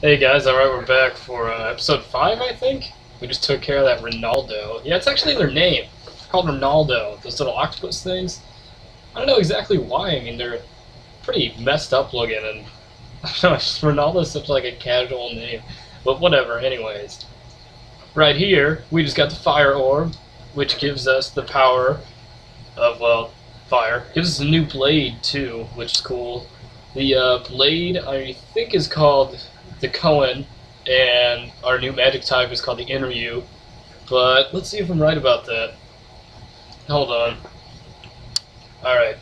Hey guys, alright, we're back for episode 5, I think? We just took care of that Ronaldo. Yeah, it's actually their name. It's called Ronaldo, those little octopus things. I don't know exactly why, I mean, they're pretty messed up looking, and I don't know, Ronaldo's such like a casual name. But whatever, anyways. Right here, we just got the fire orb, which gives us the power of, well, fire. Gives us a new blade, too, which is cool. The blade, I think, is called the Kouenryuuuuu, and our new magic type is called the Kouenryuuuuu. But let's see if I'm right about that. Hold on. Alright.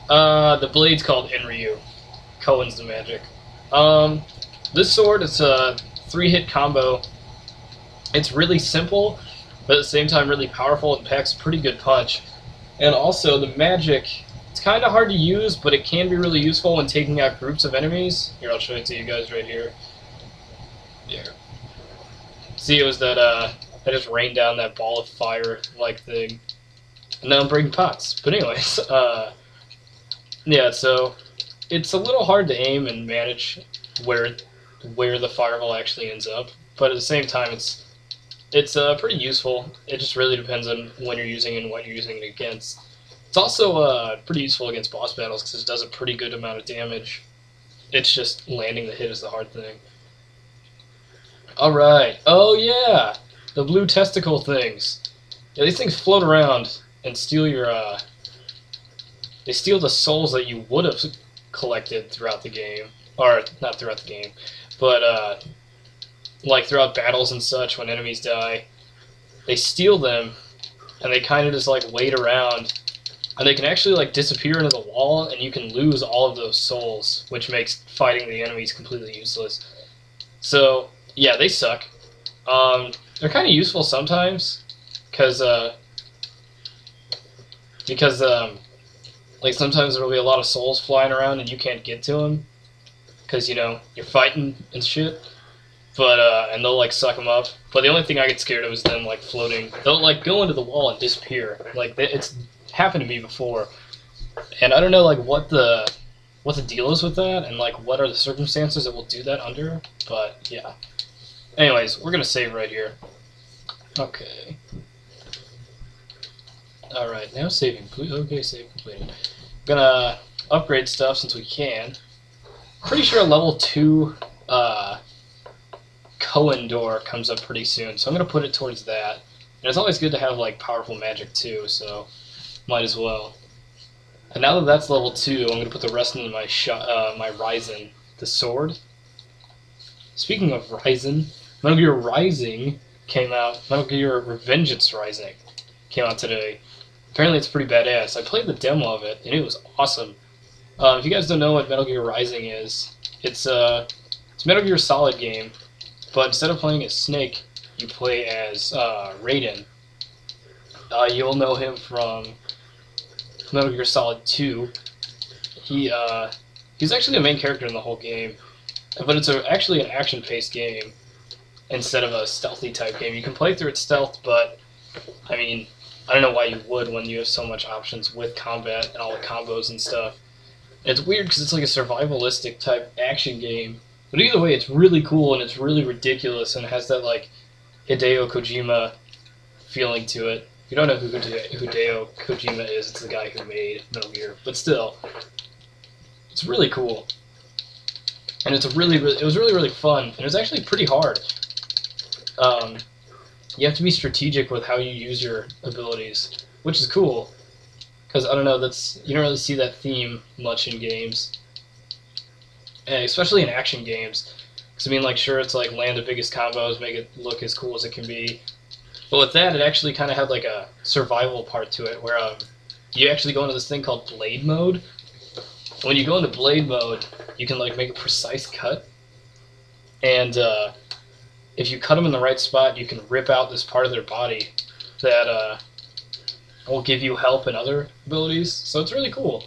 The blade's called Kouenryuuuuu. Kouen's the magic. This sword, it's a 3-hit combo. It's really simple, but at the same time really powerful and packs a pretty good punch. And also, the magic, it's kind of hard to use, but it can be really useful when taking out groups of enemies. Here, I'll show it to you guys right here. Here. See, it was that, I just rained down that ball of fire-like thing. And now I'm breaking pots. But anyways, yeah, so it's a little hard to aim and manage where the fireball actually ends up. But at the same time, it's pretty useful. It just really depends on when you're using it and what you're using it against. It's also pretty useful against boss battles because it does a pretty good amount of damage. It's just landing the hit is the hard thing. Alright. Oh yeah! The blue testicle things. Yeah, these things float around and steal your, they steal the souls that you would have collected throughout the game. Or, not throughout the game, but, like throughout battles and such, when enemies die, they steal them, and they kind of just like wait around, and they can actually like disappear into the wall, and you can lose all of those souls, which makes fighting the enemies completely useless. So yeah, they suck. They're kind of useful sometimes, because like sometimes there will be a lot of souls flying around and you can't get to them, because you know you're fighting and shit. But, and they'll, like, suck them up. But the only thing I get scared of is them, like, floating. They'll, like, go into the wall and disappear. Like, it's happened to me before. And I don't know, like, what the deal is with that, and, like, what are the circumstances that will do that under. But, yeah. Anyways, we're gonna save right here. Okay. Alright, now saving. Okay, save completed. I'm gonna upgrade stuff since we can. Pretty sure level 2, Kouenryuuuuu door comes up pretty soon, so I'm going to put it towards that. And it's always good to have like powerful magic too, so might as well. And now that that's level 2, I'm going to put the rest into my my Ryzen, the sword. Speaking of Ryzen, Metal Gear Rising came out. Metal Gear Revengeance Rising came out today. Apparently it's pretty badass. I played the demo of it, and it was awesome. If you guys don't know what Metal Gear Rising is, it's a Metal Gear Solid game. But instead of playing as Snake, you play as Raiden. You'll know him from Metal Gear Solid 2. He's actually the main character in the whole game, but it's actually an action-paced game instead of a stealthy type game. You can play through it stealth, but I mean, I don't know why you would when you have so much options with combat and all the combos and stuff. It's weird because it's like a survivalistic type action game. But either way, it's really cool and it's really ridiculous and it has that like Hideo Kojima feeling to it. If you don't know who Hideo Kojima is, it's the guy who made Metal Gear. But still, it's really cool. And it was really fun. And it was actually pretty hard. You have to be strategic with how you use your abilities, which is cool. Because I don't know, you don't really see that theme much in games. And especially in action games, because I mean, like, sure, it's like land the biggest combos, make it look as cool as it can be, but with that, it actually kind of had like a survival part to it, where you actually go into this thing called blade mode. When you go into blade mode, you can like make a precise cut, and if you cut them in the right spot, you can rip out this part of their body that will give you help and other abilities. So it's really cool,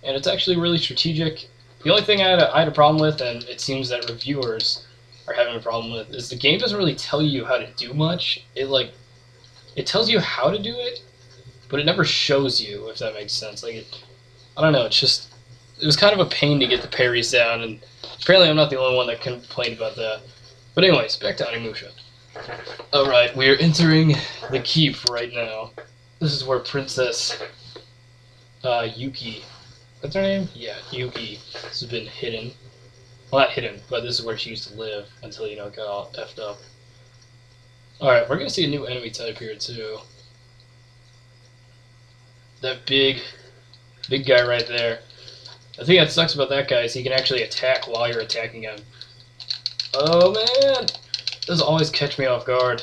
and it's actually really strategic. The only thing I had a problem with, and it seems that reviewers are having a problem with, is the game doesn't really tell you how to do much. It tells you how to do it, but it never shows you, if that makes sense. Like, I don't know, it's just, it was kind of a pain to get the parries down, and apparently I'm not the only one that complained about that. But anyways, back to Onimusha. Alright, we are entering the keep right now. This is where Princess Yuki, what's her name? Yeah, Yuki has been hidden. Well, not hidden, but this is where she used to live until, you know, got all effed up. Alright, we're gonna see a new enemy type here, too. That big guy right there. The thing that sucks about that guy is he can actually attack while you're attacking him. Oh, man! This always catch me off guard.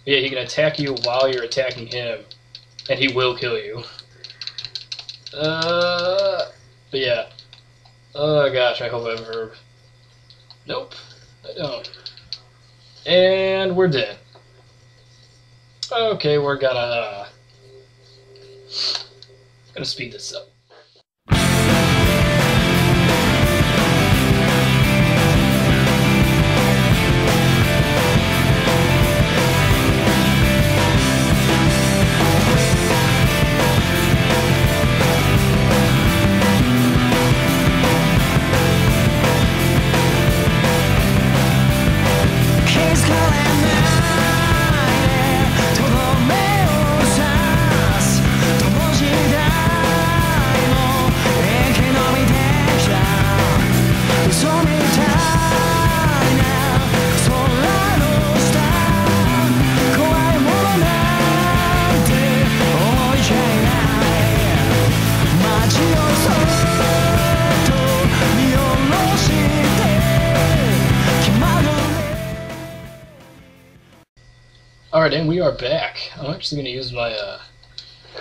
Yeah, he can attack you while you're attacking him, and he will kill you. But yeah. Oh gosh, I hope I have a herb. Nope, I don't. And we're dead. Okay, we're gonna speed this up. Alright, and we are back. I'm actually going to use my,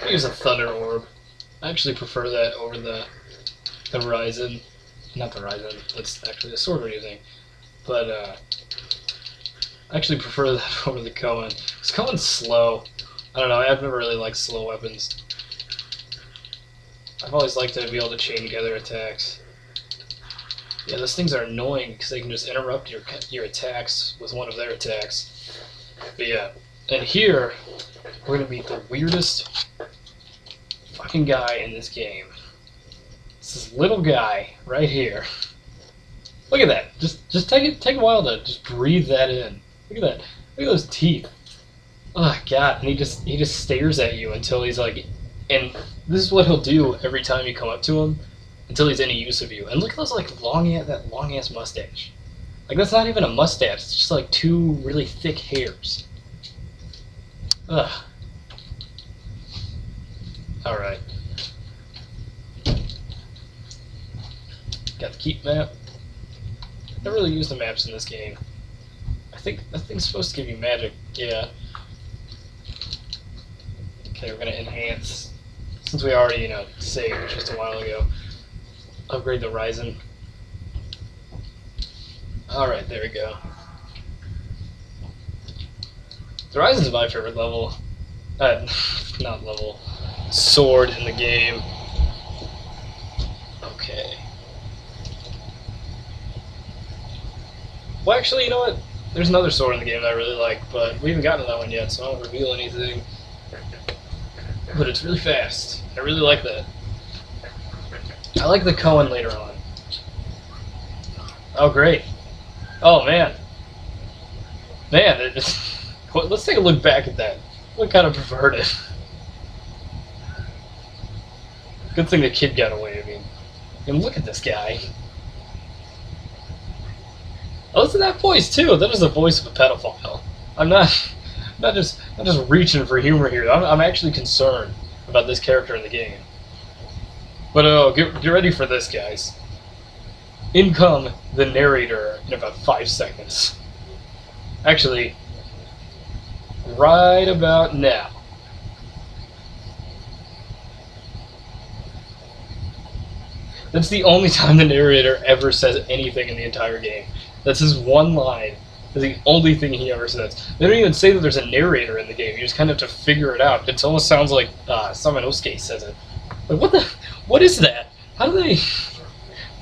use a Thunder Orb. I actually prefer that over the Ryzen. Not the Ryzen, that's actually the sword we're using. But, I actually prefer that over the Kouen. Because Kouen's slow. I don't know, I've never really liked slow weapons. I've always liked to be able to chain together attacks. Yeah, those things are annoying because they can just interrupt your attacks with one of their attacks. But yeah, and here, we're going to meet the weirdest fucking guy in this game. It's this little guy right here. Look at that. Just take a while to just breathe that in. Look at that. Look at those teeth. Oh god, and he just stares at you until he's like, and this is what he'll do every time you come up to him, until he's any use of you. And look at those like that long ass mustache. Like, that's not even a mustache, it's just like two really thick hairs. Ugh. Alright. Got the keep map. I don't really use the maps in this game. I think that thing's supposed to give you magic, yeah. Okay, we're gonna enhance. Since we already, you know, saved just a while ago. Upgrade the Ryzen. Alright, there we go. The Ryzen's my favorite level. Not level. Sword in the game. Okay. Well, actually, you know what? There's another sword in the game that I really like, but we haven't gotten to that one yet, so I won't reveal anything. But it's really fast. I really like that. I like the Kouen later on. Oh, great. Oh, man. Man, let's take a look back at that. What kind of perverted? Good thing the kid got away, I mean. And look at this guy. Oh, listen to that voice, too. That is the voice of a pedophile. I'm not just reaching for humor here. I'm actually concerned about this character in the game. But oh, get ready for this, guys. In come the narrator in about 5 seconds. Actually, right about now. That's the only time the narrator ever says anything in the entire game. That's his one line. That's the only thing he ever says. They don't even say that there's a narrator in the game. You just kind of have to figure it out. It almost sounds like Samanosuke says it. Like, what is that? How do they...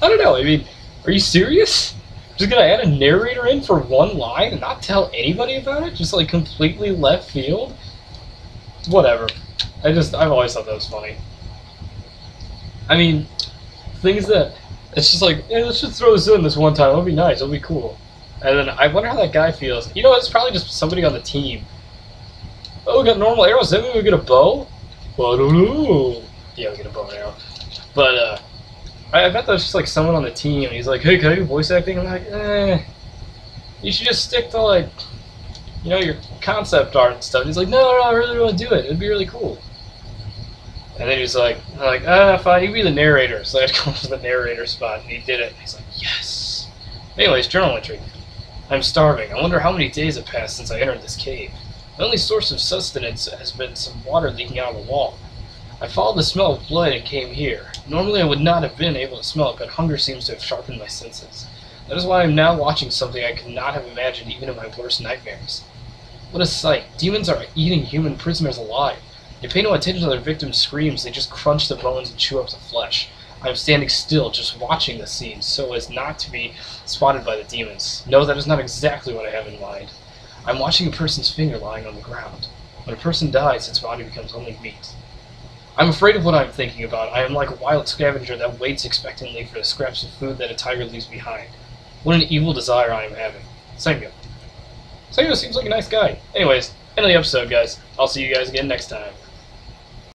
I don't know, I mean, are you serious? Just gonna add a narrator in for one line and not tell anybody about it? Just like completely left field? Whatever. I've always thought that was funny. I mean, things that it's just like, yeah, let's just throw this in this one time. It'll be nice. It'll be cool. And then I wonder how that guy feels. You know, it's probably just somebody on the team. Oh, we got normal arrows. Then we get a bow. Well, I don't know. Yeah, we get a bow and arrow. But I bet that's just like someone on the team. And he's like, hey, can I do voice acting? I'm like, you should just stick to like, you know, your concept art and stuff. And he's like, no, I really want to do it. It'd be really cool. And then he's like, fine, you be the narrator. So I had to come up with the narrator spot, and he did it. And he's like, yes. Anyways, journal entry. I'm starving. I wonder how many days have passed since I entered this cave. My only source of sustenance has been some water leaking out of the wall. I followed the smell of blood and came here. Normally I would not have been able to smell it, but hunger seems to have sharpened my senses. That is why I am now watching something I could not have imagined even in my worst nightmares. What a sight. Demons are eating human prisoners alive. They pay no attention to their victims' screams, they just crunch the bones and chew up the flesh. I am standing still, just watching the scene, so as not to be spotted by the demons. No, that is not exactly what I have in mind. I'm watching a person's finger lying on the ground. When a person dies, its body becomes only meat. I'm afraid of what I'm thinking about. I am like a wild scavenger that waits expectantly for the scraps of food that a tiger leaves behind. What an evil desire I am having. Sengo. Sengo seems like a nice guy. Anyways, end of the episode, guys. I'll see you guys again next time.